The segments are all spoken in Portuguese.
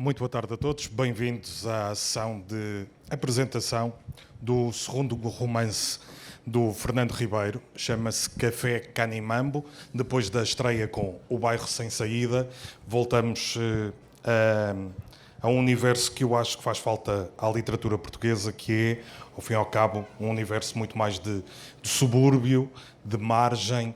Muito boa tarde a todos, bem-vindos à sessão de apresentação do segundo romance do Fernando Ribeiro, chama-se Café Canimambo. Depois da estreia com O Bairro Sem Saída, voltamos a um universo que eu acho que faz falta à literatura portuguesa, que é, ao fim e ao cabo, um universo muito mais de subúrbio, de margem,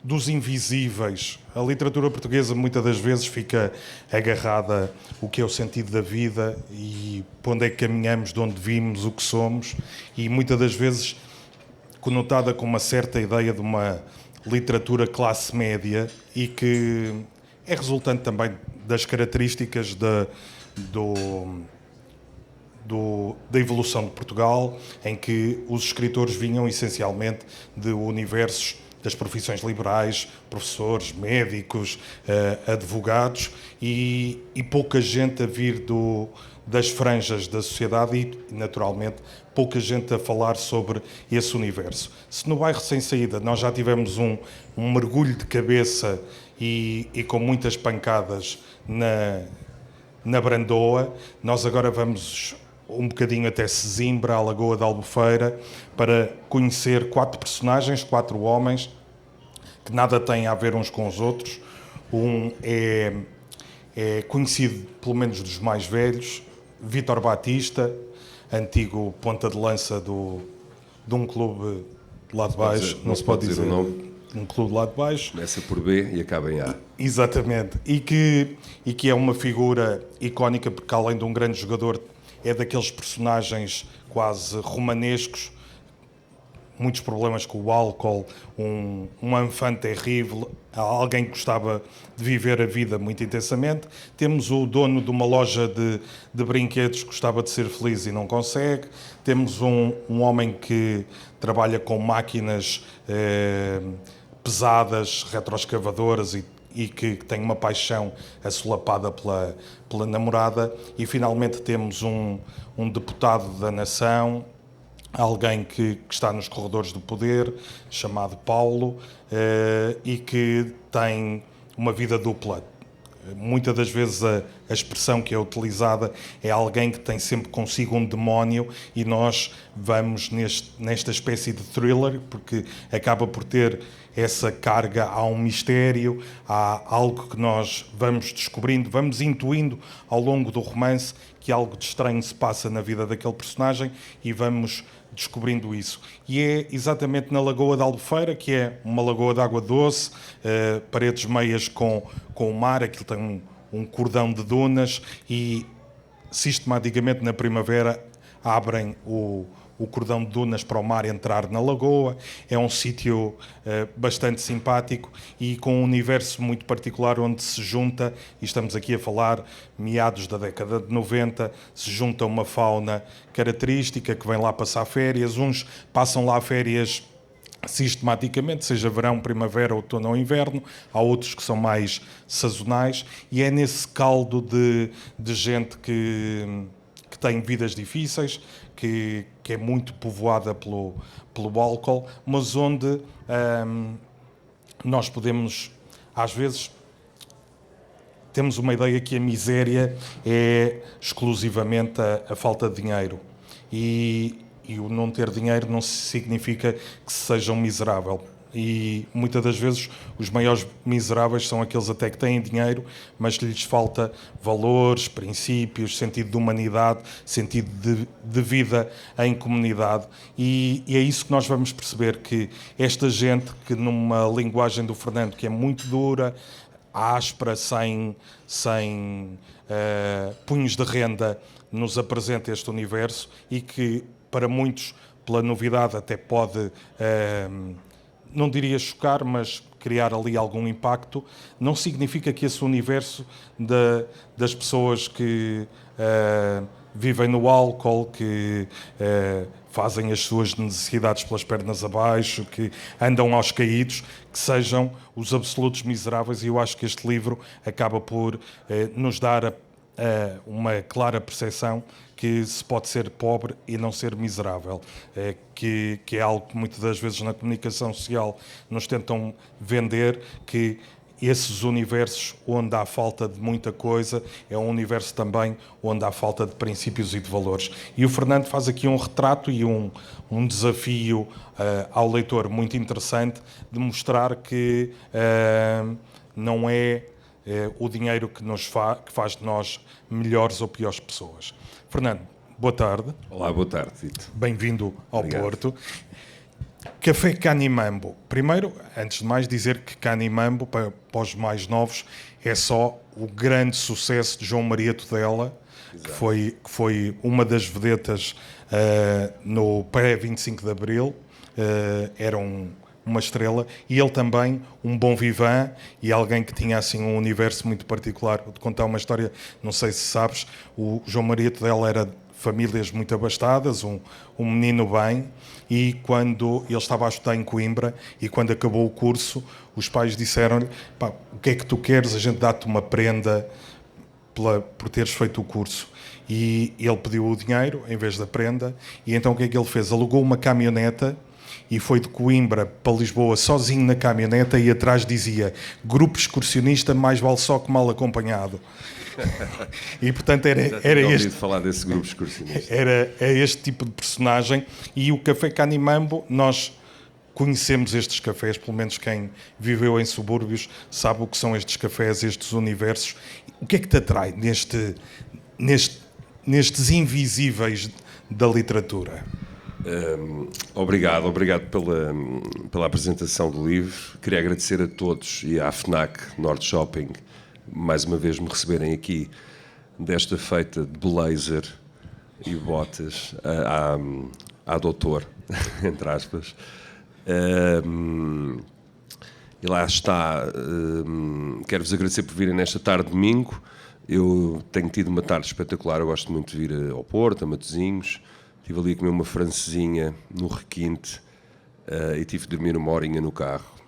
dos invisíveis. A literatura portuguesa muitas das vezes fica agarrada o que é o sentido da vida e para onde é que caminhamos, de onde vimos, o que somos, e muitas das vezes conotada com uma certa ideia de uma literatura classe média e que é resultante também das características da evolução de Portugal, em que os escritores vinham essencialmente de universos das profissões liberais, professores, médicos, advogados, e pouca gente a vir das franjas da sociedade e, naturalmente, pouca gente a falar sobre esse universo. Se no Bairro Sem Saída nós já tivemos um mergulho de cabeça e com muitas pancadas na Brandoa, nós agora vamos um bocadinho até Sesimbra, a Lagoa da Albufeira, para conhecer 4 personagens, 4 homens, que nada têm a ver uns com os outros. Um é conhecido, pelo menos dos mais velhos, Vítor Batista, antigo ponta de lança de um clube lá de baixo, não se pode dizer o nome. Um clube lá de baixo. Começa por B e acaba em A. Exatamente. E que é uma figura icónica, porque além de um grande jogador, é daqueles personagens quase romanescos, muitos problemas com o álcool, um enfant terrível, alguém que gostava de viver a vida muito intensamente. Temos o dono de uma loja de brinquedos que gostava de ser feliz e não consegue. Temos um homem que trabalha com máquinas pesadas, retroescavadoras e que tem uma paixão assolapada pela namorada. E finalmente temos um deputado da nação, alguém que está nos corredores do poder, chamado Paulo, e que tem uma vida dupla. Muitas das vezes a expressão que é utilizada é alguém que tem sempre consigo um demónio, e nós vamos nesta espécie de thriller, porque acaba por ter essa carga, há um mistério, há algo que nós vamos descobrindo, vamos intuindo ao longo do romance que algo de estranho se passa na vida daquele personagem e vamos descobrindo isso. E é exatamente na Lagoa da Albufeira, que é uma lagoa de água doce, paredes meias com o mar, aquilo tem um cordão de dunas e sistematicamente na primavera abrem o cordão de dunas para o mar entrar na lagoa. É um sítio bastante simpático e com um universo muito particular onde se junta, e estamos aqui a falar meados da década de 90, se junta uma fauna característica que vem lá passar férias. Uns passam lá férias sistematicamente, seja verão, primavera, outono ou inverno. Há outros que são mais sazonais e é nesse caldo de gente que tem vidas difíceis, que é muito povoada pelo álcool, mas onde nós podemos, às vezes, temos uma ideia que a miséria é exclusivamente a falta de dinheiro. E o não ter dinheiro não significa que se seja um miserável. E muitas das vezes os maiores miseráveis são aqueles até que têm dinheiro, mas que lhes falta valores, princípios, sentido de humanidade, sentido de vida em comunidade. E é isso que nós vamos perceber, que esta gente que numa linguagem do Fernando que é muito dura, áspera, sem punhos de renda, nos apresenta este universo e que para muitos, pela novidade, até pode... não diria chocar, mas criar ali algum impacto. Não significa que esse universo das pessoas que vivem no álcool, que fazem as suas necessidades pelas pernas abaixo, que andam aos caídos, que sejam os absolutos miseráveis. E eu acho que este livro acaba por nos dar uma clara percepção que se pode ser pobre e não ser miserável, que é algo que muitas das vezes na comunicação social nos tentam vender, que esses universos onde há falta de muita coisa, é um universo também onde há falta de princípios e de valores. E o Fernando faz aqui um retrato e um desafio ao leitor muito interessante de mostrar que não é o dinheiro que que faz de nós melhores ou piores pessoas. Fernando, boa tarde. Olá, boa tarde, Tito. Bem-vindo ao Obrigado. Porto. Café Canimambo. Primeiro, antes de mais, dizer que Canimambo, para os mais novos, é só o grande sucesso de João Maria Tudela, que foi uma das vedetas no pré-25 de Abril. Era uma estrela, e ele também um bom vivant e alguém que tinha assim um universo muito particular. Vou-te contar uma história, não sei se sabes, o João Maria Tudela era de famílias muito abastadas, um menino bem, e quando ele estava a estudar em Coimbra, e quando acabou o curso, os pais disseram-lhe: "Pá, o que é que tu queres? A gente dá-te uma prenda por teres feito o curso." E ele pediu o dinheiro em vez da prenda, e então o que é que ele fez? Alugou uma caminhoneta e foi de Coimbra para Lisboa sozinho na caminhoneta, e atrás dizia: "Grupo excursionista, mais vale só que mal acompanhado." E portanto era este falar desse grupo excursionista. é este tipo de personagem. E o Café Canimambo, nós conhecemos estes cafés, pelo menos quem viveu em subúrbios sabe o que são estes cafés, estes universos. O que é que te atrai nestes invisíveis da literatura? Obrigado pela apresentação do livro. Queria agradecer a todos e à FNAC Norte Shopping mais uma vez me receberem aqui desta feita de blazer e botas à doutor, entre aspas. E lá está. Quero-vos agradecer por virem nesta tarde de domingo. Eu tenho tido uma tarde espetacular. Eu gosto muito de vir ao Porto, a Matosinhos. Estive ali a comer uma francesinha no requinte e tive de dormir uma horinha no carro,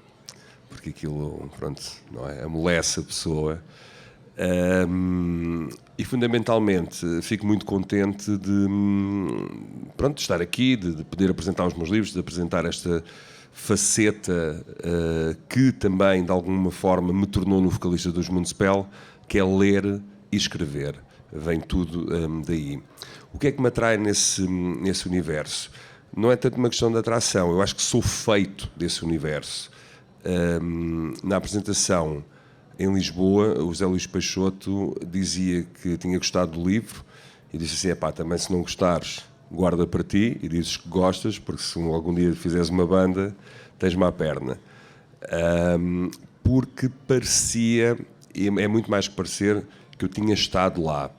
porque aquilo, pronto, não é? Amolece a pessoa. E fundamentalmente fico muito contente de estar aqui, de poder apresentar os meus livros, de apresentar esta faceta que também de alguma forma me tornou no vocalista dos Municipal, que é ler e escrever. Vem tudo daí. O que é que me atrai nesse universo? Não é tanto uma questão de atração, eu acho que sou feito desse universo. Na apresentação em Lisboa, o José Luís Peixoto dizia que tinha gostado do livro e disse assim: "Epá, também se não gostares, guarda para ti e dizes que gostas, porque se algum dia fizeres uma banda, tens-me à perna." Porque parecia, e é muito mais que parecer, que eu tinha estado lá.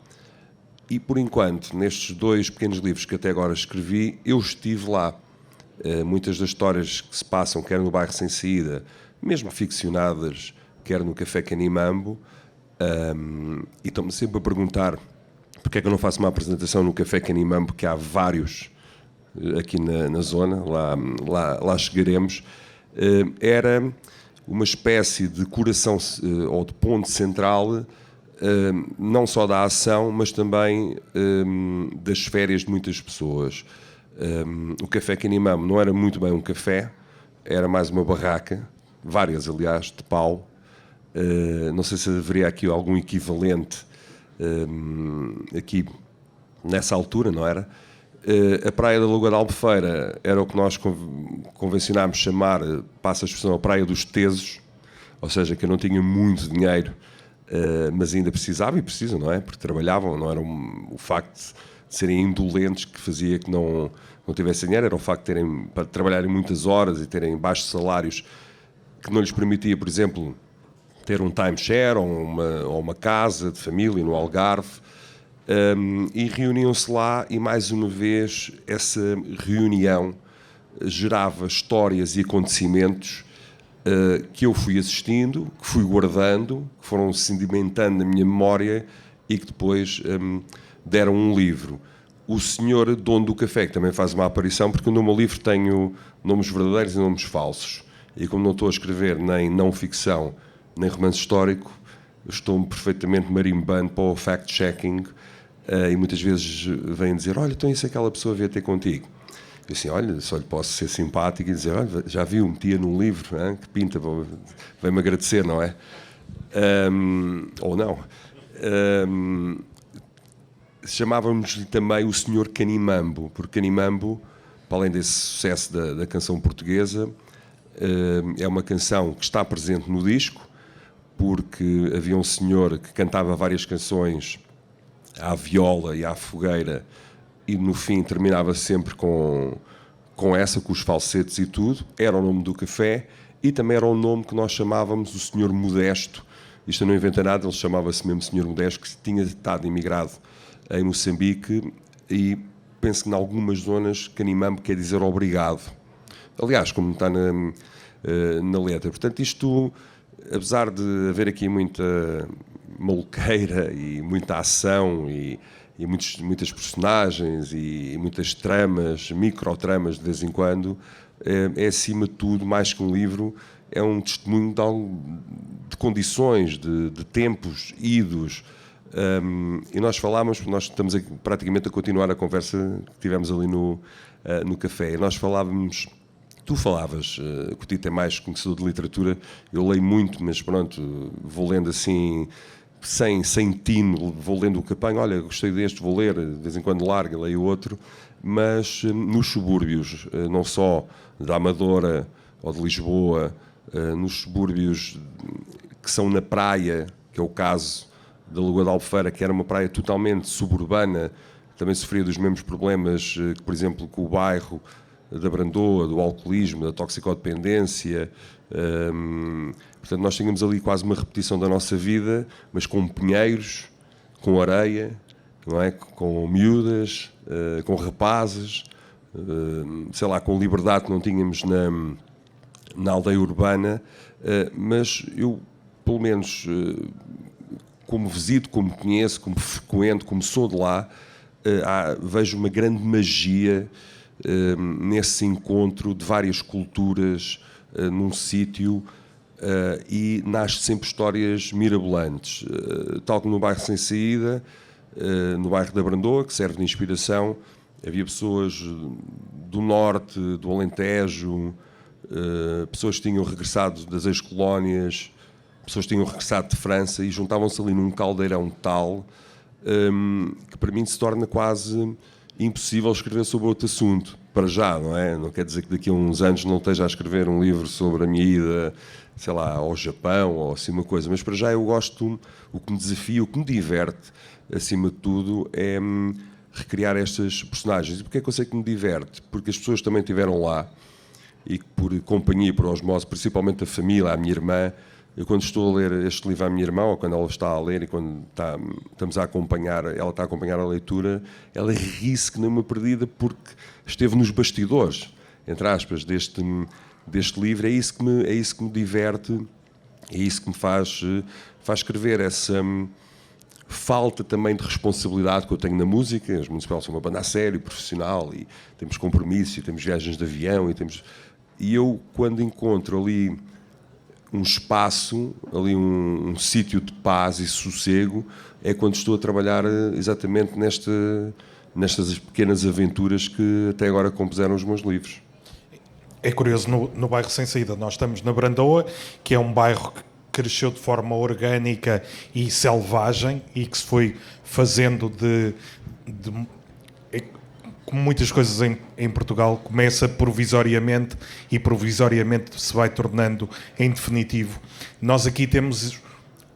E, por enquanto, nestes 2 pequenos livros que até agora escrevi, eu estive lá. Muitas das histórias que se passam, quer no Bairro Sem Saída, mesmo ficcionadas, quer no Café Canimambo, e estão-me sempre a perguntar porque é que eu não faço uma apresentação no Café Canimambo, que há vários aqui na zona, lá chegaremos. Era uma espécie de coração ou de ponto central, não só da ação, mas também das férias de muitas pessoas. O Café Canimambo não era muito bem um café, era mais uma barraca, várias aliás, de pau. Não sei se haveria aqui algum equivalente aqui nessa altura, não era? A praia da Lagoa da Albufeira era o que nós convencionámos chamar, passa a expressão, a praia dos tesos, ou seja, que eu não tinha muito dinheiro, mas ainda precisava, e preciso, não é? Porque trabalhavam, não era o facto de serem indolentes que fazia que não tivessem dinheiro, era o facto de para trabalharem muitas horas e terem baixos salários que não lhes permitia, por exemplo, ter um timeshare ou uma casa de família no Algarve. E reuniam-se lá, e mais uma vez essa reunião gerava histórias e acontecimentos que eu fui assistindo, que fui guardando, que foram sedimentando na minha memória e que depois deram um livro. O senhor dono do café, que também faz uma aparição, porque no meu livro tenho nomes verdadeiros e nomes falsos, e como não estou a escrever nem não ficção nem romance histórico, estou-me perfeitamente marimbando para o fact-checking, e muitas vezes vêm dizer: "Olha, então isso aquela pessoa veio ter contigo." Eu assim, olha, só lhe posso ser simpático e dizer, olha, já viu, metia num livro, hein, que pinta, vem-me agradecer, não é? Ou não. Chamávamos-lhe também o Senhor Canimambo, porque Canimambo, para além desse sucesso da canção portuguesa, é uma canção que está presente no disco, porque havia um senhor que cantava várias canções à viola e à fogueira e no fim terminava sempre com essa, com os falsetes e tudo. Era o nome do café e também era o nome que nós chamávamos o Senhor Modesto. Isto eu não inventei nada, ele chamava-se mesmo Senhor Modesto, que tinha estado imigrado em Moçambique e penso que em algumas zonas Canimambo quer dizer obrigado. Aliás, como está na letra. Portanto, isto, apesar de haver aqui muita maluqueira e muita ação e muitas personagens e muitas tramas, microtramas de vez em quando, é acima de tudo, mais que um livro, é um testemunho de condições, de tempos idos. E nós falámos, nós estamos aqui, praticamente a continuar a conversa que tivemos ali no café, e nós falávamos. Tu falavas, que o Tito é mais conhecedor de literatura, eu leio muito, mas pronto, vou lendo assim, sem tino, vou lendo o que apanho, olha, gostei deste, vou ler, de vez em quando largo, leio outro, mas nos subúrbios, não só da Amadora ou de Lisboa, nos subúrbios que são na praia, que é o caso da Lagoa da Albufeira, que era uma praia totalmente suburbana, também sofria dos mesmos problemas que, por exemplo, com o bairro da Brandoa, do alcoolismo, da toxicodependência. Portanto, nós tínhamos ali quase uma repetição da nossa vida, mas com pinheiros, com areia, não é? Com miúdas, com rapazes, sei lá, com liberdade que não tínhamos na aldeia urbana, mas eu, pelo menos, como visito, como conheço, como frequento, como sou de lá, vejo uma grande magia nesse encontro de várias culturas num sítio, e nasce sempre histórias mirabolantes, tal como no bairro Sem Saída, no bairro da Brandoa, que serve de inspiração. Havia pessoas do norte, do Alentejo, pessoas que tinham regressado das ex-colónias, pessoas que tinham regressado de França, e juntavam-se ali num caldeirão tal que para mim se torna quase impossível escrever sobre outro assunto, para já, não é? Não quer dizer que daqui a uns anos não esteja a escrever um livro sobre a minha ida, sei lá, ao Japão ou assim uma coisa, mas para já eu gosto, o que me desafia, o que me diverte, acima de tudo, é recriar estas personagens. E porquê é que eu sei que me diverte? Porque as pessoas também estiveram lá e por companhia, por osmose, principalmente a família, a minha irmã. Eu, quando estou a ler este livro à minha irmã, ou quando ela está a ler e quando estamos a acompanhar, ela está a acompanhar a leitura, ela ri-se que nem uma perdida porque esteve nos bastidores, entre aspas, deste livro. É isso que me diverte, é isso que me faz escrever, essa falta também de responsabilidade que eu tenho na música. Os Municipais são uma banda a sério, profissional, e temos compromisso, e temos viagens de avião, e eu, quando encontro ali um espaço, ali um sítio de paz e sossego, é quando estou a trabalhar exatamente nestas pequenas aventuras que até agora compuseram os meus livros. É curioso, no bairro Sem Saída, nós estamos na Brandoa, que é um bairro que cresceu de forma orgânica e selvagem e que se foi fazendo como muitas coisas em Portugal, começa provisoriamente e provisoriamente se vai tornando em definitivo. Nós aqui temos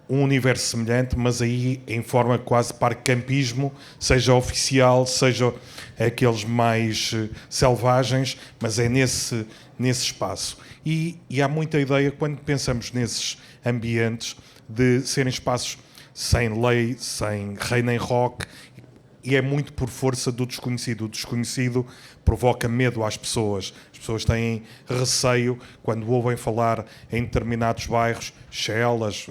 um universo semelhante, mas aí em forma quase parque-campismo, seja oficial, seja aqueles mais selvagens, mas é nesse espaço. E há muita ideia, quando pensamos nesses ambientes, de serem espaços sem lei, sem rei nem rock, e é muito por força do desconhecido. O desconhecido provoca medo às pessoas. As pessoas têm receio quando ouvem falar em determinados bairros, Chelas,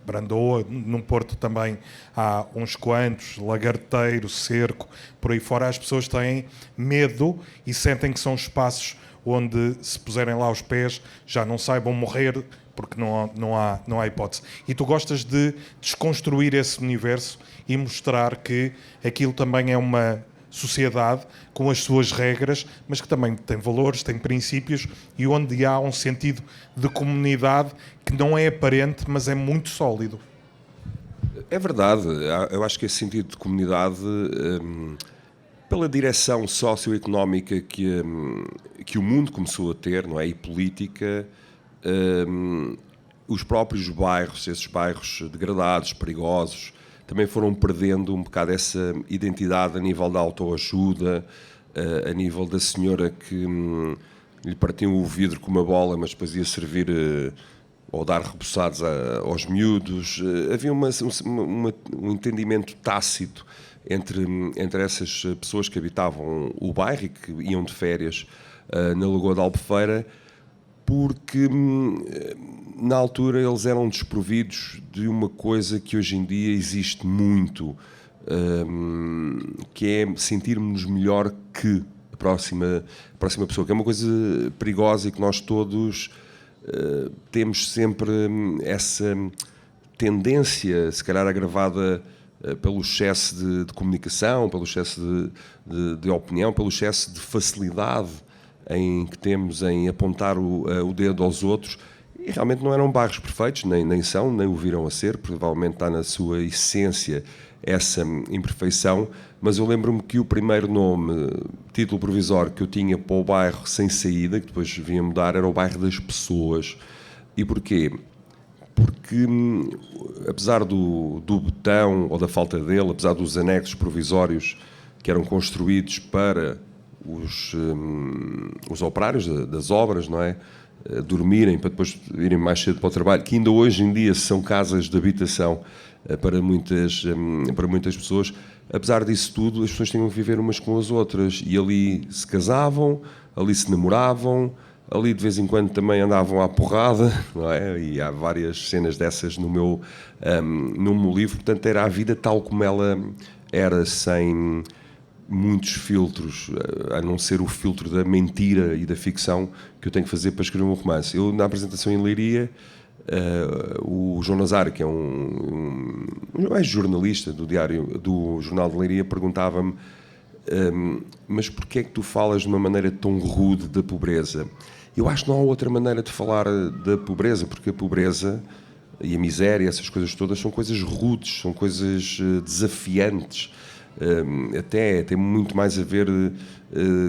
Brandoa, no Porto também há uns quantos, Lagarteiro, Cerco, por aí fora. As pessoas têm medo e sentem que são espaços onde, se puserem lá os pés, já não saibam morrer, porque não há hipótese. E tu gostas de desconstruir esse universo e mostrar que aquilo também é uma sociedade com as suas regras, mas que também tem valores, tem princípios e onde há um sentido de comunidade que não é aparente, mas é muito sólido. É verdade, eu acho que esse sentido de comunidade, pela direção socioeconómica que o mundo começou a ter, não é? E política, os próprios bairros, esses bairros degradados, perigosos, também foram perdendo um bocado essa identidade a nível da autoajuda, a nível da senhora que lhe partiam o vidro com uma bola, mas depois ia servir ou dar reboçados aos miúdos. Havia um entendimento tácito entre essas pessoas que habitavam o bairro e que iam de férias na Lagoa da Albufeira, porque na altura eles eram desprovidos de uma coisa que hoje em dia existe muito, que é sentirmos melhor que a próxima pessoa, que é uma coisa perigosa e que nós todos temos sempre essa tendência, se calhar agravada pelo excesso de comunicação, pelo excesso de opinião, pelo excesso de facilidade em que temos em apontar o dedo aos outros. E realmente não eram bairros perfeitos, nem são, nem o virão a ser, provavelmente está na sua essência essa imperfeição, mas eu lembro-me que o primeiro nome, título provisório que eu tinha para o bairro sem saída, que depois vinha mudar, era o bairro das Pessoas. E porquê? Porque, apesar do betão, ou da falta dele, apesar dos anexos provisórios que eram construídos para os operários das obras, não é? Dormirem para depois irem mais cedo para o trabalho, que ainda hoje em dia são casas de habitação para muitas pessoas. Apesar disso tudo, as pessoas tinham que viver umas com as outras e ali se casavam, ali se namoravam, ali de vez em quando também andavam à porrada, não é? E há várias cenas dessas no meu livro. Portanto, era a vida tal como ela era, sem muitos filtros, a não ser o filtro da mentira e da ficção que eu tenho que fazer para escrever um romance. Eu, na apresentação em Leiria, o João Nazário, que é um jornalista do Jornal de Leiria, perguntava-me: mas porquê é que tu falas de uma maneira tão rude da pobreza? Eu acho que não há outra maneira de falar da pobreza, porque a pobreza e a miséria, essas coisas todas, são coisas rudes, são coisas desafiantes. Até tem muito mais a ver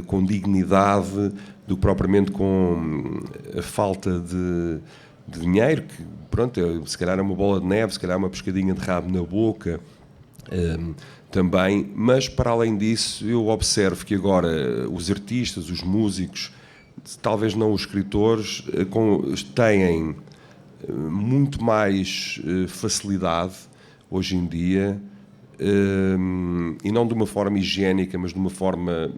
com dignidade do que propriamente com a falta de dinheiro, que pronto, se calhar é uma bola de neve, se calhar é uma pescadinha de rabo na boca também, mas para além disso eu observo que agora os artistas, os músicos, talvez não os escritores, têm muito mais facilidade hoje em dia, e não de uma forma higiênica, mas de uma forma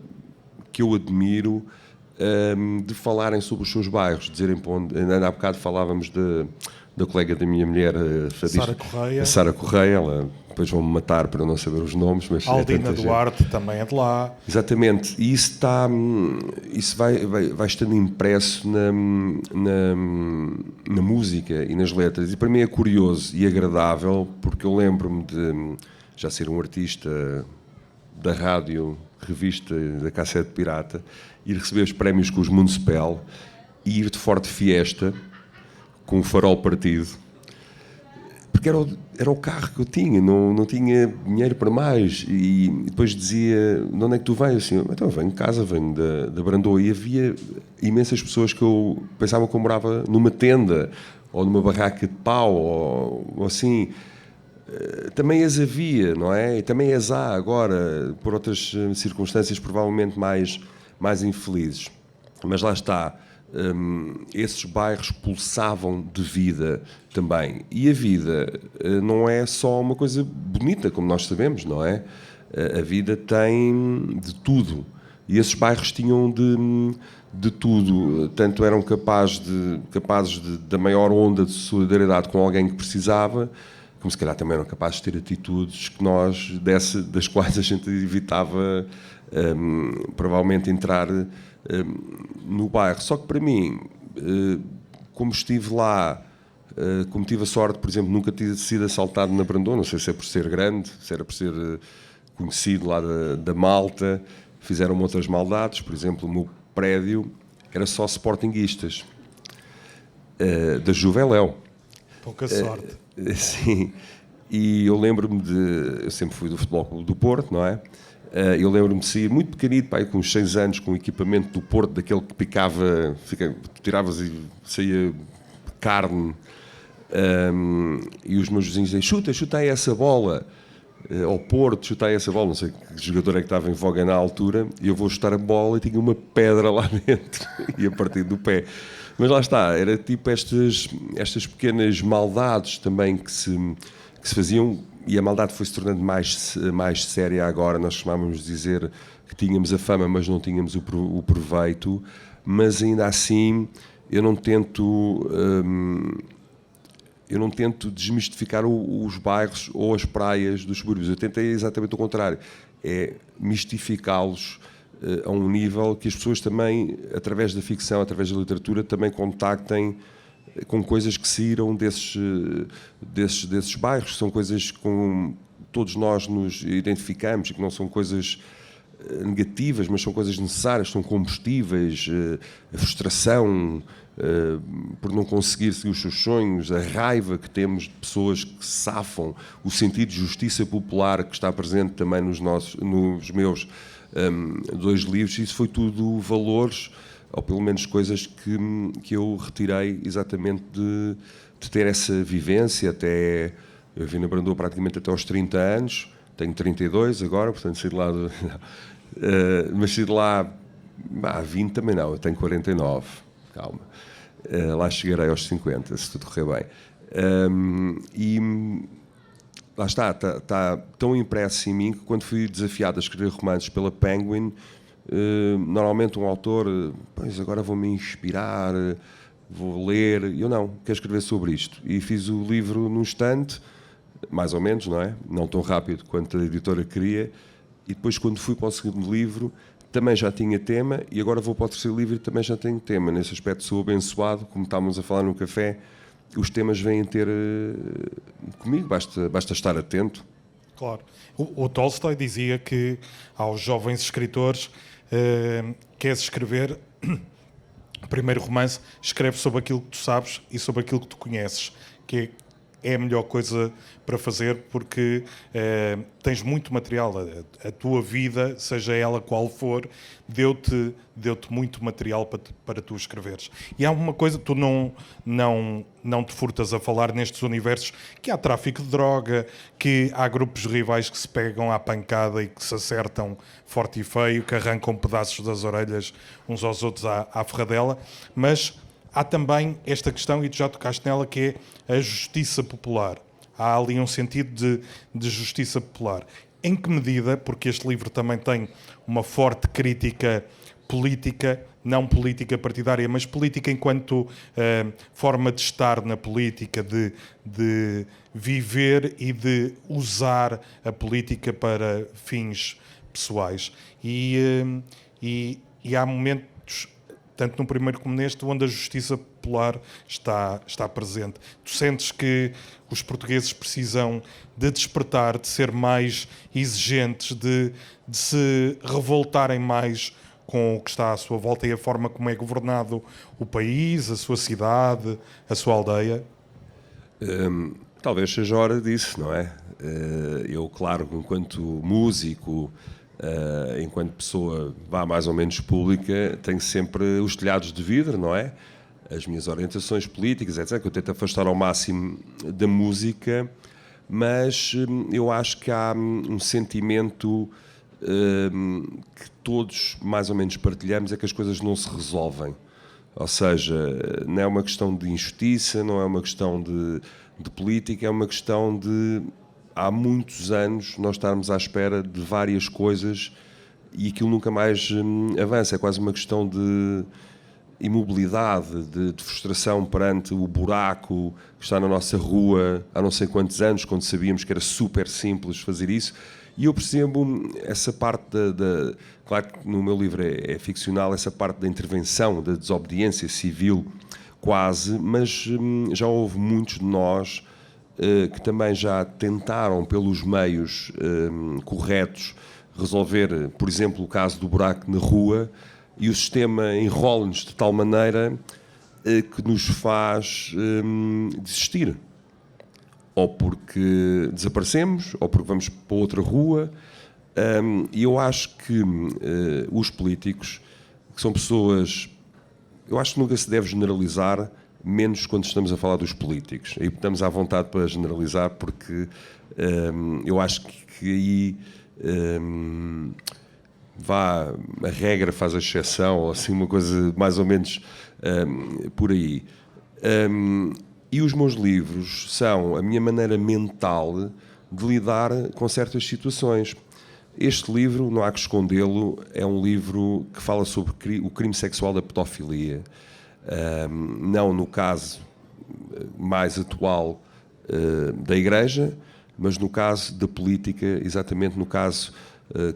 que eu admiro, de falarem sobre os seus bairros, dizerem para onde. Ainda há bocado falávamos da colega da minha mulher, a Sara Correia, ela depois vão-me matar para não saber os nomes, mas Aldina Duarte também é de lá. Exatamente, e isso vai estando impresso na música e nas letras, e para mim é curioso e agradável, porque eu lembro-me de já ser um artista da rádio, revista, da cassete pirata, ir receber os prémios com os Municipal e ir de Forte Fiesta com o farol partido, porque era o carro que eu tinha, não tinha dinheiro para mais. E depois dizia: de onde é que tu vens? Assim, então, venho de casa, venho da Brandoa. E havia imensas pessoas que eu pensava que eu morava numa tenda ou numa barraca de pau ou assim. Também as havia, não é? E também as há agora, por outras circunstâncias provavelmente mais infelizes. Mas lá está, esses bairros pulsavam de vida também. E a vida não é só uma coisa bonita, como nós sabemos, não é? A vida tem de tudo. E esses bairros tinham de tudo. Tanto eram capazes da maior onda de solidariedade com alguém que precisava, como se calhar também eram capazes de ter atitudes que das quais a gente evitava provavelmente entrar no bairro. Só que para mim, como estive lá, como tive a sorte, por exemplo, nunca ter sido assaltado na Brandoa, não sei se é por ser grande, se era por ser conhecido lá da Malta, fizeram outras maldades. Por exemplo, o meu prédio era só sportinguistas, da Juveléu. Pouca sorte. Sim, e eu lembro-me eu sempre fui do Futebol Clube do Porto, não é? Eu lembro-me de sair muito pequenito, pai, com uns 6 anos, com o equipamento do Porto, daquele que picava, tiravas e saía carne, e os meus vizinhos diziam, chuta aí essa bola, ao Porto, chuta aí essa bola, não sei que jogador é que estava em voga na altura, e eu vou chutar a bola e tinha uma pedra lá dentro, e a partir do pé. Mas lá está, era tipo estas pequenas maldades também que se faziam, e a maldade foi se tornando mais séria agora. Nós costumávamos dizer que tínhamos a fama, mas não tínhamos o proveito. Mas ainda assim, eu não tento desmistificar os bairros ou as praias dos subúrbios. Eu tentei exatamente o contrário, é mistificá-los a um nível que as pessoas também, através da ficção, através da literatura, também contactem com coisas que saíram desses bairros. São coisas com todos nós nos identificamos, e que não são coisas negativas, mas são coisas necessárias, são combustíveis, a frustração por não conseguir seguir os seus sonhos, a raiva que temos de pessoas que se safam, o sentido de justiça popular que está presente também nos meus 2 livros. Isso foi tudo valores, ou pelo menos coisas que eu retirei exatamente de ter essa vivência. Eu vim na Brandoa praticamente até aos 30 anos, tenho 32 agora, portanto saí de lá, mas saí de lá há 20 também não, eu tenho 49, calma, lá chegarei aos 50, se tudo correr bem. E lá está tão impresso em mim que quando fui desafiado a escrever romances pela Penguin, normalmente um autor, pois agora vou-me inspirar, vou ler, e eu não, quero escrever sobre isto. E fiz o livro num instante, mais ou menos, não é? Não tão rápido quanto a editora queria, e depois quando fui para o segundo livro também já tinha tema, e agora vou para o terceiro livro e também já tenho tema. Nesse aspecto sou abençoado, como estávamos a falar no café, os temas vêm ter comigo, basta estar atento. Claro. O Tolstói dizia que aos jovens escritores, queres escrever o primeiro romance, escreve sobre aquilo que tu sabes e sobre aquilo que tu conheces, que é a melhor coisa para fazer, porque tens muito material. A tua vida, seja ela qual for, deu-te muito material para tu escreveres. E há uma coisa, tu não te furtas a falar nestes universos, que há tráfico de droga, que há grupos rivais que se pegam à pancada e que se acertam forte e feio, que arrancam pedaços das orelhas uns aos outros à ferradela, mas há também esta questão, e tu já tocaste nela, que é a justiça popular. Há ali um sentido de justiça popular. Em que medida, porque este livro também tem uma forte crítica política, não política partidária, mas política enquanto forma de estar na política, de viver e de usar a política para fins pessoais. E há momentos, tanto no primeiro como neste, onde a justiça popular está presente. Tu sentes que os portugueses precisam de despertar, de ser mais exigentes, de se revoltarem mais com o que está à sua volta e a forma como é governado o país, a sua cidade, a sua aldeia? Talvez seja hora disso, não é? Eu, claro, enquanto músico, enquanto pessoa mais ou menos pública, tenho sempre os telhados de vidro, não é? As minhas orientações políticas, etc., que eu tento afastar ao máximo da música, mas eu acho que há um sentimento que todos mais ou menos partilhamos, é que as coisas não se resolvem. Ou seja, não é uma questão de injustiça, não é uma questão de política, é uma questão de há muitos anos nós estarmos à espera de várias coisas e aquilo nunca mais avança. É quase uma questão de imobilidade, de frustração perante o buraco que está na nossa rua há não sei quantos anos, quando sabíamos que era super simples fazer isso. E eu percebo essa parte claro que no meu livro é ficcional, essa parte da intervenção, da desobediência civil quase, mas já houve muitos de nós que também já tentaram, pelos meios corretos, resolver, por exemplo, o caso do buraco na rua, e o sistema enrola-nos de tal maneira que nos faz desistir. Ou porque desaparecemos, ou porque vamos para outra rua. E eu acho que os políticos, que são pessoas... Eu acho que nunca se deve generalizar, menos quando estamos a falar dos políticos. Aí estamos à vontade para generalizar, porque eu acho que aí a regra faz a exceção, ou assim, uma coisa mais ou menos por aí. E os meus livros são a minha maneira mental de lidar com certas situações. Este livro, não há que escondê-lo, é um livro que fala sobre o crime sexual da pedofilia. Não no caso mais atual da Igreja, mas no caso da política, exatamente no caso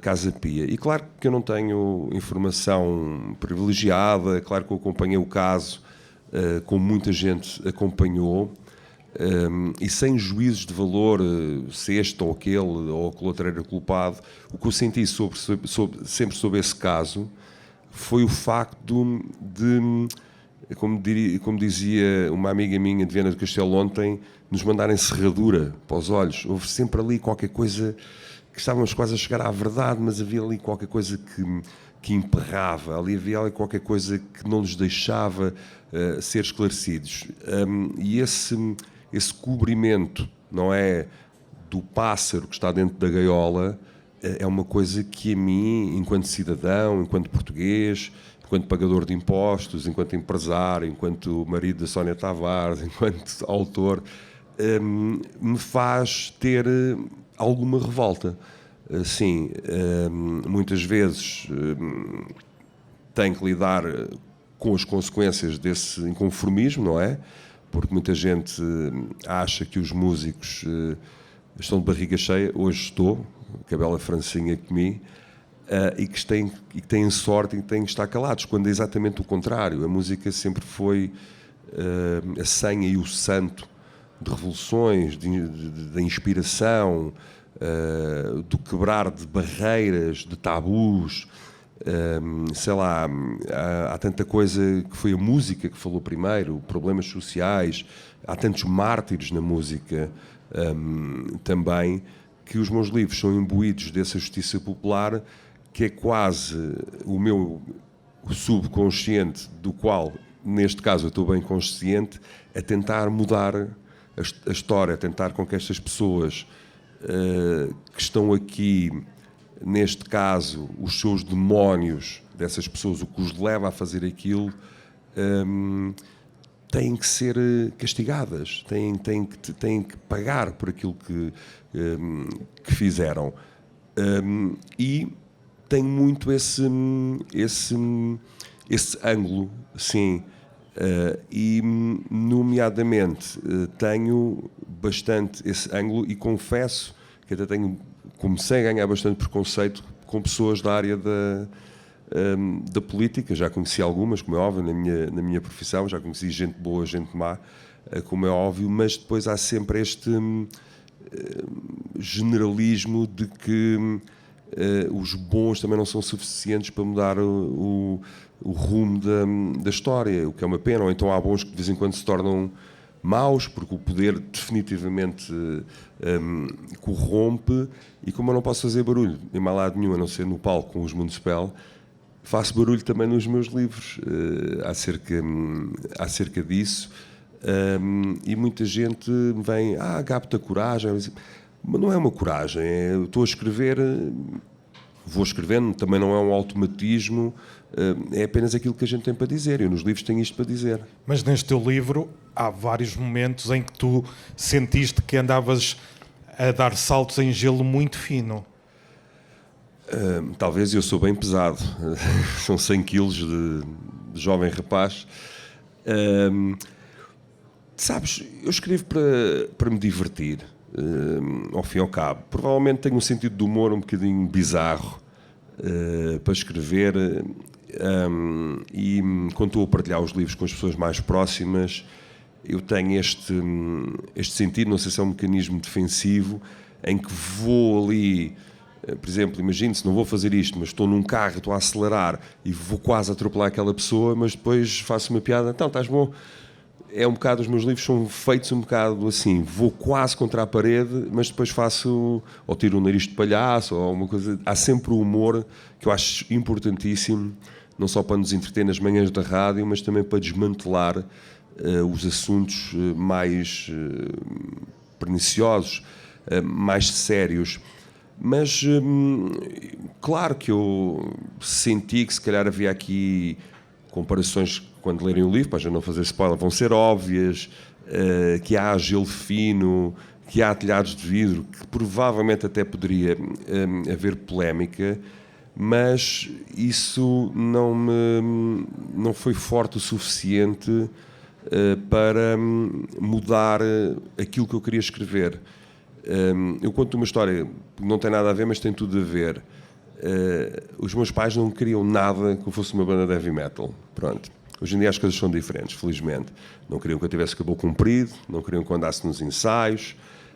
Casa Pia. E claro que eu não tenho informação privilegiada, claro que eu acompanhei o caso como muita gente acompanhou, e sem juízos de valor, se este ou aquele ou aquele outro era culpado. O que eu senti sempre sobre esse caso foi o facto de, como dizia uma amiga minha de Viana do Castelo ontem, nos mandarem serradura para os olhos. Houve sempre ali qualquer coisa que estávamos quase a chegar à verdade, mas havia ali qualquer coisa que emperrava, havia ali qualquer coisa que não nos deixava ser esclarecidos. E esse cobrimento, não é, do pássaro que está dentro da gaiola, é uma coisa que a mim, enquanto cidadão, enquanto português, enquanto pagador de impostos, enquanto empresário, enquanto marido da Sónia Tavares, enquanto autor, me faz ter alguma revolta. Sim, muitas vezes tenho que lidar com as consequências desse inconformismo, não é? Porque muita gente acha que os músicos estão de barriga cheia. Hoje estou, com a bela Francinha comi, e que têm sorte e que têm que estar calados, quando é exatamente o contrário. A música sempre foi a senha e o santo de revoluções, de inspiração, do quebrar de barreiras, de tabus. Sei lá, há tanta coisa que foi a música que falou primeiro, problemas sociais, há tantos mártires na música também, que os meus livros são imbuídos dessa justiça popular, que é quase o meu subconsciente, do qual, neste caso, eu estou bem consciente, a tentar mudar a história, a tentar com que estas pessoas que estão aqui, neste caso, os seus demónios dessas pessoas, o que os leva a fazer aquilo, têm que ser castigadas, têm que pagar por aquilo que fizeram. E tem muito esse ângulo, sim. E, nomeadamente, tenho bastante esse ângulo e confesso que até comecei a ganhar bastante preconceito com pessoas da área da política. Já conheci algumas, como é óbvio, na minha profissão, já conheci gente boa, gente má, como é óbvio, mas depois há sempre este generalismo de que os bons também não são suficientes para mudar o rumo da história, o que é uma pena. Ou então há bons que de vez em quando se tornam maus, porque o poder definitivamente corrompe, e como eu não posso fazer barulho em mais lado nenhum, a não ser no palco com os Municipal, faço barulho também nos meus livros acerca disso. E muita gente vem, Gapta coragem, mas não é uma coragem, eu estou a escrever, vou escrevendo, também não é um automatismo, é apenas aquilo que a gente tem para dizer. Eu nos livros tenho isto para dizer. Mas neste teu livro há vários momentos em que tu sentiste que andavas a dar saltos em gelo muito fino. Talvez, eu sou bem pesado, são 100 quilos de jovem rapaz. Sabes, eu escrevo para me divertir, ao fim e ao cabo. Provavelmente tenho um sentido de humor um bocadinho bizarro para escrever, e quando estou a partilhar os livros com as pessoas mais próximas, eu tenho este sentido, não sei se é um mecanismo defensivo, em que vou ali, por exemplo, imagino-se, não vou fazer isto, mas estou num carro, estou a acelerar e vou quase atropelar aquela pessoa, mas depois faço uma piada, então, estás bom? É um bocado, os meus livros são feitos um bocado assim, vou quase contra a parede, mas depois faço, ou tiro o nariz de palhaço, ou uma coisa. Há sempre o humor, que eu acho importantíssimo, não só para nos entreter nas manhãs da rádio, mas também para desmantelar os assuntos mais perniciosos, mais sérios. Mas, claro que eu senti que se calhar havia aqui comparações, quando lerem o livro, para já não fazer spoiler, vão ser óbvias, que há gelo fino, que há telhados de vidro, que provavelmente até poderia haver polémica, mas isso não foi forte o suficiente para mudar aquilo que eu queria escrever. Eu conto uma história que não tem nada a ver, mas tem tudo a ver. Os meus pais não queriam nada que eu fosse uma banda de heavy metal. Pronto. Hoje em dia as coisas são diferentes, felizmente. Não queriam que eu tivesse cabelo comprido, não queriam que eu andasse nos ensaios,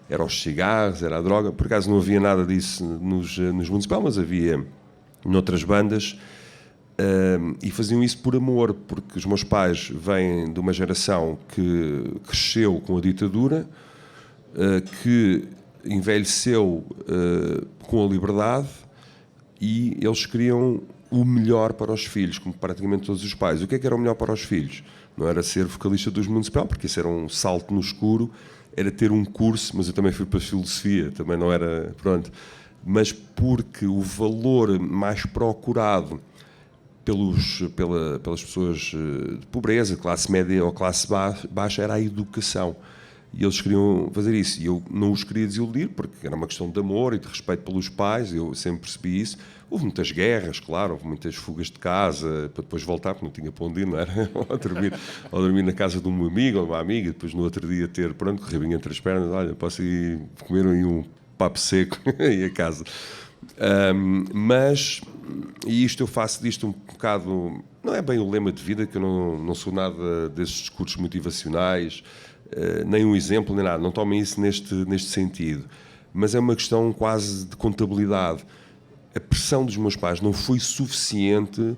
eram os cigarros, era a droga. Por acaso não havia nada disso nos Municipal, mas havia noutras bandas. E faziam isso por amor, porque os meus pais vêm de uma geração que cresceu com a ditadura, que envelheceu com a liberdade, e eles queriam o melhor para os filhos, como praticamente todos os pais. O que é que era o melhor para os filhos? Não era ser vocalista dos Municipal, porque isso era um salto no escuro, era ter um curso, mas eu também fui para a filosofia, também não era, pronto. Mas porque o valor mais procurado pelas pessoas de pobreza, classe média ou classe baixa, era a educação. E eles queriam fazer isso. E eu não os queria desiludir, porque era uma questão de amor e de respeito pelos pais, eu sempre percebi isso. Houve muitas guerras, claro, houve muitas fugas de casa, para depois voltar, porque não tinha para onde ir, não era? ou dormir na casa de um amigo ou de uma amiga, e depois no outro dia ter, pronto, correr entre as pernas, olha, posso ir comer aí um papo seco e a casa. Mas, e isto eu faço disto um bocado, não é bem o lema de vida, que eu não sou nada desses discursos motivacionais, nem um exemplo, nem nada, não tomem isso neste sentido, mas é uma questão quase de contabilidade. A pressão dos meus pais não foi suficiente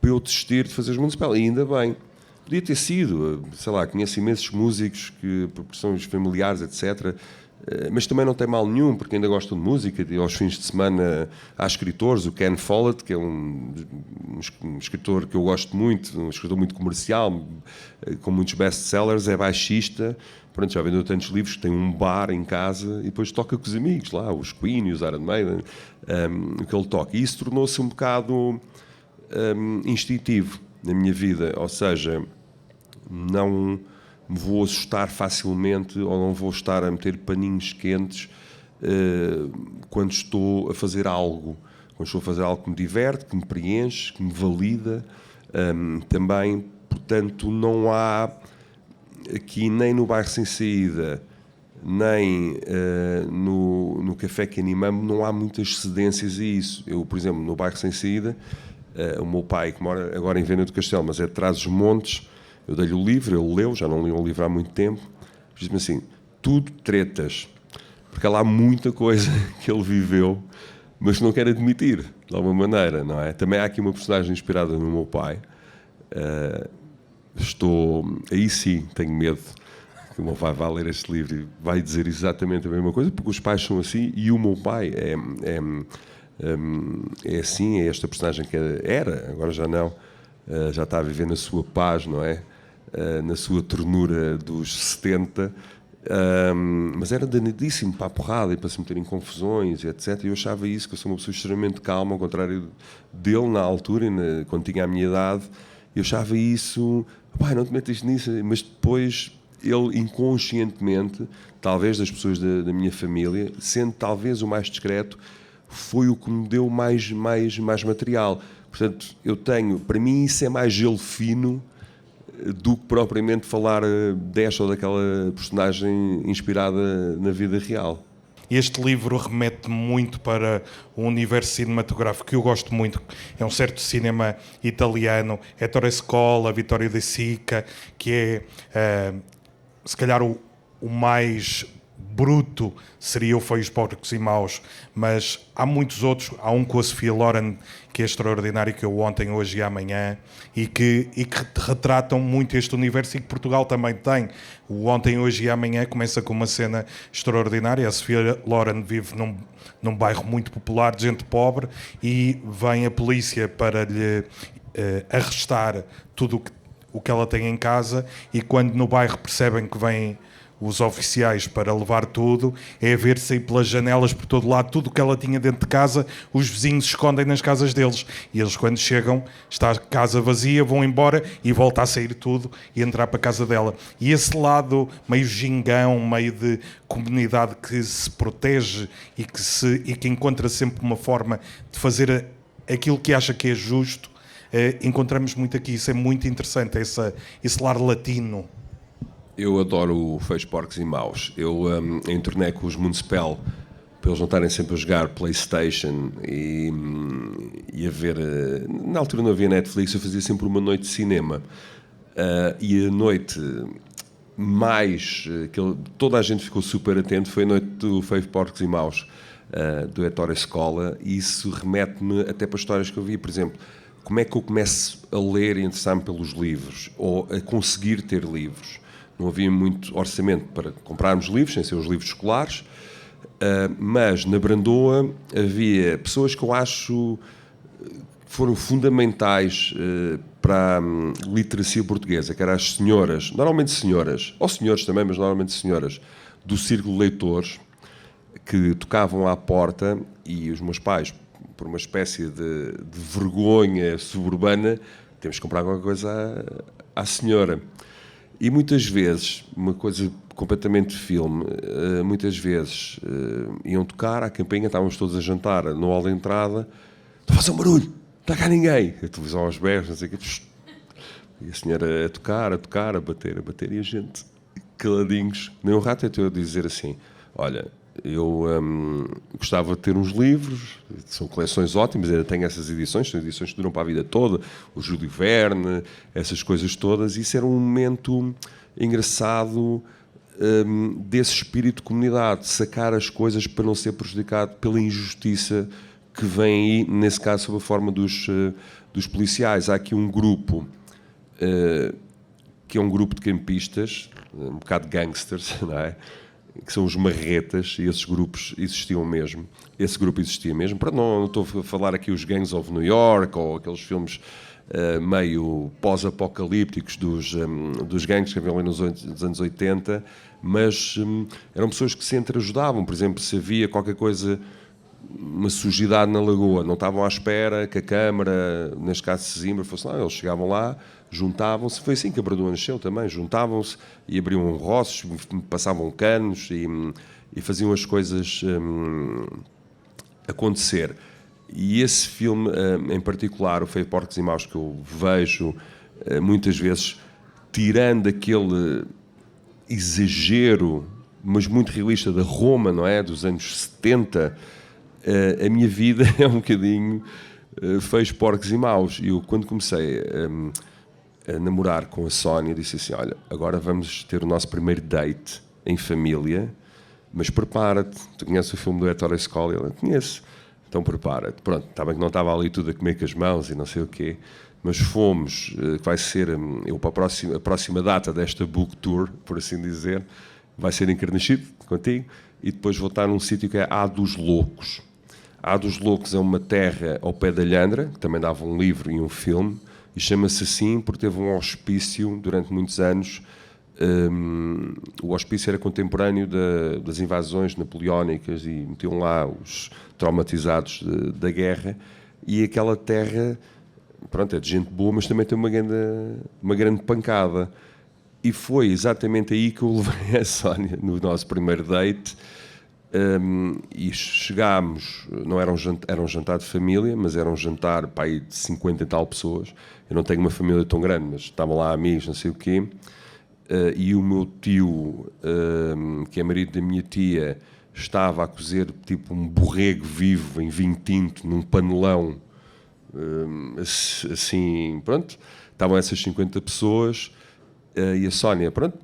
para eu desistir de fazer os Municipal, e ainda bem. Podia ter sido, sei lá, conheço imensos músicos que, por pressões familiares, etc., mas também não tem mal nenhum, porque ainda gostam de música, e aos fins de semana há escritores, o Ken Follett, que é um escritor que eu gosto muito, um escritor muito comercial, com muitos best-sellers, é baixista, pronto, já vendeu tantos livros, tem um bar em casa e depois toca com os amigos lá, os Queen e os Iron Maiden, o que ele toca. E isso tornou-se um bocado instintivo na minha vida, ou seja, não me vou assustar facilmente ou não vou estar a meter paninhos quentes quando estou a fazer algo. Quando estou a fazer algo que me diverte, que me preenche, que me valida também. Portanto, não há aqui nem no Bairro Sem Saída, nem no Café que Animamos, não há muitas cedências a isso. Eu, por exemplo, no Bairro Sem Saída, o meu pai, que mora agora em Viana do Castelo, mas é de Trás-os-Montes, eu dei-lhe o livro, ele leu, já não li um livro há muito tempo, diz-me assim, tudo tretas, porque há lá muita coisa que ele viveu, mas que não quer admitir, de alguma maneira, não é? Também há aqui uma personagem inspirada no meu pai. Aí sim, tenho medo que o meu pai vá ler este livro e vai dizer exatamente a mesma coisa, porque os pais são assim, e o meu pai é assim, é esta personagem que era, agora já não, já está a viver na sua paz, não é? Na sua ternura dos 70, mas era danadíssimo para a porrada e para se meter em confusões, etc. E eu achava isso, que eu sou uma pessoa extremamente calma, ao contrário dele na altura, quando tinha a minha idade, eu achava isso, pai, não te metas nisso, mas depois ele inconscientemente, talvez das pessoas da minha família, sendo talvez o mais discreto, foi o que me deu mais material. Portanto, para mim isso é mais gelo fino do que propriamente falar desta ou daquela personagem inspirada na vida real. Este livro remete muito para um universo cinematográfico que eu gosto muito. É um certo cinema italiano, Ettore Scola, Vittorio De Sica, que é se calhar o mais bruto seria o Feios, Porcos e Maus, mas há muitos outros. Há um com a Sophia Loren que é extraordinário, que é o Ontem, Hoje e Amanhã, e que retratam muito este universo, e que Portugal também tem. O Ontem, Hoje e Amanhã começa com uma cena extraordinária. A Sophia Loren vive num bairro muito popular de gente pobre, e vem a polícia para lhe arrestar tudo o que ela tem em casa, e quando no bairro percebem que vêm os oficiais para levar tudo, é ver sair pelas janelas por todo lado tudo o que ela tinha dentro de casa. Os vizinhos se escondem nas casas deles, e eles, quando chegam, está a casa vazia, vão embora e volta a sair tudo e entrar para a casa dela. E esse lado meio gingão, meio de comunidade que se protege e que encontra sempre uma forma de fazer aquilo que acha que é justo, encontramos muito aqui. Isso é muito interessante, esse lar latino. Eu adoro o Feios, Porcos e Maus. Eu entornei com os Municipal para eles não estarem sempre a jogar PlayStation e a ver... na altura não havia Netflix, eu fazia sempre uma noite de cinema. E a noite mais... toda a gente ficou super atento, foi a noite do Feios, Porcos e Maus, do Ettore Scola, e isso remete-me até para histórias que eu vi. Por exemplo, como é que eu começo a ler e interessar-me pelos livros, ou a conseguir ter livros? Não havia muito orçamento para comprarmos livros, sem ser os livros escolares, mas na Brandoa havia pessoas que eu acho que foram fundamentais para a literacia portuguesa, que eram as senhoras, normalmente senhoras, ou senhores também, mas normalmente senhoras, do Círculo de Leitores, que tocavam à porta, e os meus pais, por uma espécie de vergonha suburbana, temos que comprar qualquer coisa à senhora. E muitas vezes, uma coisa completamente de filme, muitas vezes iam tocar à campainha, estávamos todos a jantar no hall de entrada, estou a fazer um barulho, não está cá ninguém. A televisão aos berros, não sei o quê. E a senhora a tocar, a bater, e a gente caladinhos. Nem um rato até eu dizer assim, olha, eu gostava de ter uns livros, são coleções ótimas, ainda tenho essas edições, são edições que duram para a vida toda, o Júlio Verne, essas coisas todas. Isso era um momento engraçado desse espírito de comunidade, de sacar as coisas para não ser prejudicado pela injustiça que vem aí, nesse caso, sob a forma dos policiais. Há aqui um grupo que é um grupo de campistas, um bocado de gangsters, não é? Que são os marretas, e esses grupos existiam mesmo. Esse grupo existia mesmo. Não estou a falar aqui os Gangs of New York, ou aqueles filmes meio pós-apocalípticos dos gangues que haviam ali nos anos 80, mas eram pessoas que se entreajudavam. Por exemplo, se havia qualquer coisa, uma sujidade na lagoa, não estavam à espera que a Câmara, neste caso de Sesimbra, fosse lá, eles chegavam lá, juntavam-se. Foi assim que a Brandoa nasceu também, juntavam-se e abriam roços, passavam canos e faziam as coisas acontecer. E esse filme, em particular, o Feios, Porcos e Maus, que eu vejo muitas vezes, tirando aquele exagero, mas muito realista, da Roma, não é? Dos anos 70, a minha vida é um bocadinho Feios, Porcos e Maus. E eu, quando comecei a namorar com a Sónia, disse assim, olha, agora vamos ter o nosso primeiro date em família, mas prepara-te. Tu conheces o filme do Ettore Scola? Ela, conhece. Então prepara-te. Pronto, está bem que não estava ali tudo a comer com as mãos e não sei o quê, mas fomos, que vai ser para a próxima data desta book tour, por assim dizer, vai ser em Carnaxide, contigo, e depois vou estar num sítio que é A dos Loucos. A dos Loucos é uma terra ao pé da Lhandra, que também dava um livro e um filme, e chama-se assim porque teve um hospício durante muitos anos. O hospício era contemporâneo das invasões napoleónicas e metiam lá os traumatizados da guerra, e aquela terra, pronto, é de gente boa, mas também tem uma grande pancada. E foi exatamente aí que eu levei a Sónia no nosso primeiro date. E chegámos, não era um jantar de família, mas era um jantar para aí de 50 e tal pessoas. Eu não tenho uma família tão grande, mas estavam lá amigos, não sei o quê. E o meu tio, que é marido da minha tia, estava a cozer tipo um borrego vivo em vinho tinto, num panelão, assim, pronto. Estavam essas 50 pessoas, E a Sónia, pronto,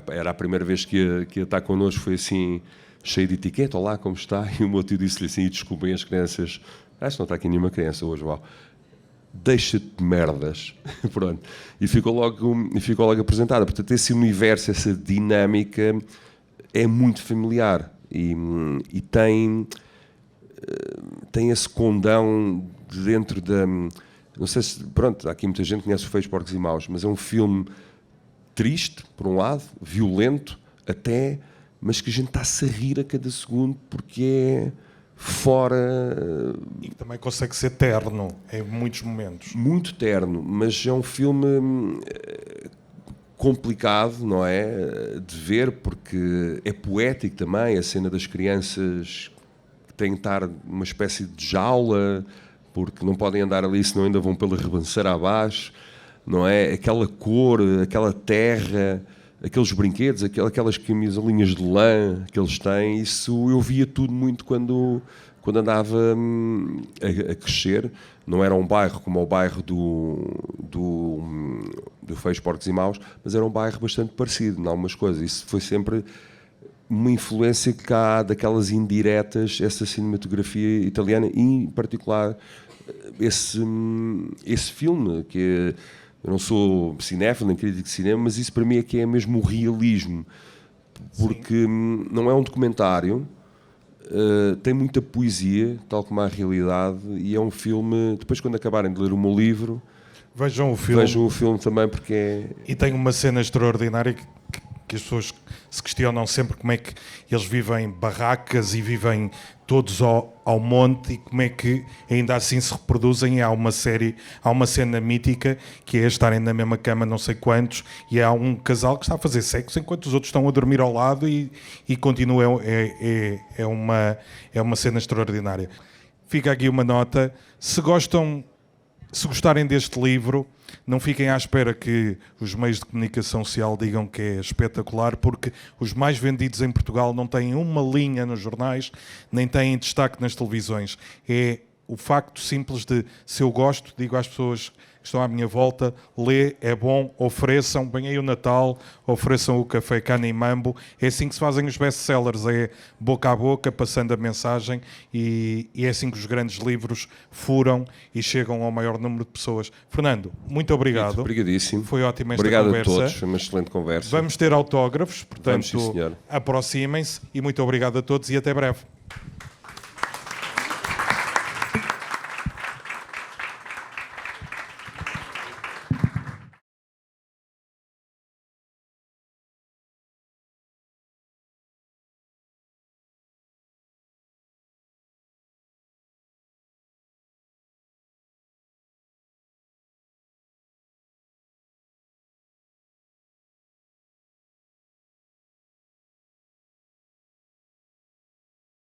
era a primeira vez que ia estar connosco, foi assim, cheio de etiqueta, olá, como está? E o meu tio disse-lhe assim, desculpem as crianças, acho que não está aqui nenhuma criança hoje, uau. Deixa-te de merdas. Pronto. E ficou logo apresentada. Portanto, esse universo, essa dinâmica é muito familiar e tem esse condão de dentro da... Não sei se... Pronto, há aqui muita gente que conhece o Feios, Porcos e Maus, mas é um filme triste, por um lado, violento até, mas que a gente está-se a rir a cada segundo porque é... fora... E também consegue ser terno em muitos momentos. Muito terno, mas é um filme complicado, não é? De ver, porque é poético também, a cena das crianças que têm que estar numa espécie de jaula, porque não podem andar ali, senão ainda vão pela ribanceira abaixo, não é? Aquela cor, aquela terra... aqueles brinquedos, aquelas camisolinhas de lã que eles têm, isso eu via tudo muito quando andava a crescer. Não era um bairro como o bairro do Feios, Porcos e Maus, mas era um bairro bastante parecido em algumas coisas. Isso foi sempre uma influência que há daquelas indiretas, essa cinematografia italiana e, em particular, esse filme que... Eu não sou cinéfilo nem crítico de cinema, mas isso para mim é que é mesmo o realismo, porque não é um documentário, tem muita poesia, tal como a realidade, e é um filme... Depois, quando acabarem de ler o meu livro, vejam o filme também, porque é... E tem uma cena extraordinária que as pessoas se questionam sempre como é que eles vivem barracas e vivem todos ao monte e como é que ainda assim se reproduzem. Há uma cena mítica que é estarem na mesma cama não sei quantos e há um casal que está a fazer sexo enquanto os outros estão a dormir ao lado e continua. É uma cena extraordinária. Fica aqui uma nota. Se gostarem deste livro, não fiquem à espera que os meios de comunicação social digam que é espetacular, porque os mais vendidos em Portugal não têm uma linha nos jornais, nem têm destaque nas televisões. É o facto simples de, se eu gosto, digo às pessoas que estão à minha volta, lê, é bom, ofereçam, bem aí o Natal, ofereçam o café Cana e Mambo. É assim que se fazem os best-sellers, é boca a boca, passando a mensagem, e é assim que os grandes livros furam e chegam ao maior número de pessoas. Fernando, muito obrigado. Obrigadíssimo. Foi ótima esta Obrigado conversa. Obrigado a todos, foi uma excelente conversa. Vamos ter autógrafos, portanto, Vamos, sim, senhor. aproximem-se, e muito obrigado a todos e até breve.